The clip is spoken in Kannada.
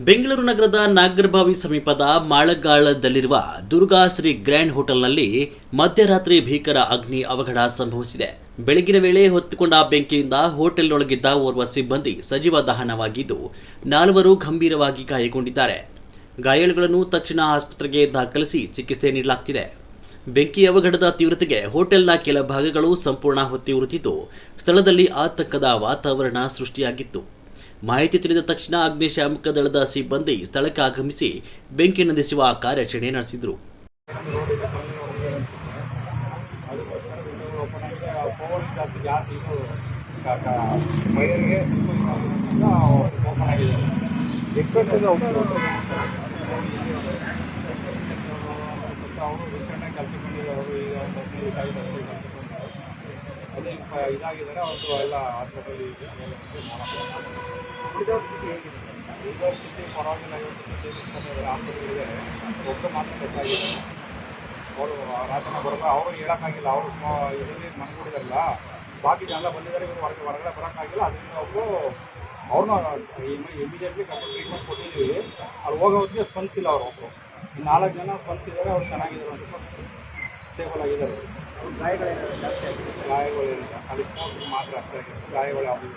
ಬೆಂಗಳೂರು ನಗರದ ನಾಗರಬಾವಿ ಸಮೀಪದ ಮಾಳಗಾಳದಲ್ಲಿರುವ ದುರ್ಗಾ ಶ್ರೀ ಗ್ರ್ಯಾಂಡ್ ಹೋಟೆಲ್ನಲ್ಲಿ ಮಧ್ಯರಾತ್ರಿ ಭೀಕರ ಅಗ್ನಿ ಅವಘಡ ಸಂಭವಿಸಿದೆ. ಬೆಳಗಿನ ವೇಳೆ ಹೊತ್ತಿಕೊಂಡ ಬೆಂಕಿಯಿಂದ ಹೋಟೆಲ್ನೊಳಗಿದ್ದ ಓರ್ವ ಸಿಬ್ಬಂದಿ ಸಜೀವ ದಹನವಾಗಿದ್ದು, 4 ಗಂಭೀರವಾಗಿ ಗಾಯಗೊಂಡಿದ್ದಾರೆ. ಗಾಯಾಳುಗಳನ್ನು ತಕ್ಷಣ ಆಸ್ಪತ್ರೆಗೆ ದಾಖಲಿಸಿ ಚಿಕಿತ್ಸೆ ನೀಡಲಾಗುತ್ತಿದೆ. ಬೆಂಕಿ ಅವಘಡದ ತೀವ್ರತೆಗೆ ಹೋಟೆಲ್ನ ಕೆಲ ಭಾಗಗಳು ಸಂಪೂರ್ಣ ಹೊತ್ತಿ ಉರಿದಿದ್ದು, ಸ್ಥಳದಲ್ಲಿ ಆತಂಕದ ವಾತಾವರಣ ಸೃಷ್ಟಿಯಾಗಿತ್ತು. ಮಾಹಿತಿ ತಿಳಿದ ತಕ್ಷಣ ಅಗ್ನಿಶಾಮಕ ದಳದ ಸಿಬ್ಬಂದಿ ಸ್ಥಳಕ್ಕೆ ಆಗಮಿಸಿ ಬೆಂಕಿ ನಂದಿಸುವ ಕಾರ್ಯಾಚರಣೆ ನಡೆಸಿದರು. ಅದೇ ಇದಾಗಿದ್ದಾರೆ ಅವರು ಎಲ್ಲ ಹಾಸ್ಪಿಟಲ್ ಉಳಿದ ಸ್ಥಿತಿ ಪರವಾಗಿಲ್ಲ. ಹಾಸ್ಪಿಟಲ್ಗೆ ಒಬ್ಬರು ಮಾತ್ರ ಬೇಕಾಗಿದೆ. ಅವರು ರಾಜನ ಬರೋದು ಅವರು ಹೇಳೋಕ್ಕಾಗಿಲ್ಲ. ಅವರು ಇದರಲ್ಲಿ ಮನ್ಕೊಂಡಿದಾರಲ್ಲ, ಬಾಕಿ ಜನ ಬಂದಿದ್ದಾರೆ. ಇವರು ಹೊರಗಡೆ ಬರೋಕ್ಕಾಗಿಲ್ಲ. ಅದರಿಂದ ಒಬ್ಬರು ಅವ್ರನ್ನ ಇಮಿಡಿಯೇಟ್ಲಿ ಟ್ರೀಟ್ಮೆಂಟ್ ಕೊಟ್ಟಿದ್ದೀವಿ. ಅಲ್ಲಿ ಹೋಗೋರಿಗೆ ಸ್ಪಂದಿಸಿಲ್ಲ. ಅವರು ಒಬ್ಬರು 4 ಜನ ಸ್ಪಂದಿಸಿದ್ದಾರೆ. ಅವ್ರು ಚೆನ್ನಾಗಿದ್ದಾರೆ, ಒಂದು ಸ್ವಲ್ಪ ಸ್ಟೇಬಲ್ ಆಗಿದ್ದಾರೆ. ಗಾಯಗಳೇನಿಲ್ಲ, ಅಲ್ಲಿ ಸ್ಮೋಕ್ ಮಾತ್ರ ಅಷ್ಟೇ. ಗಾಯಗಳು ಯಾವುದೂ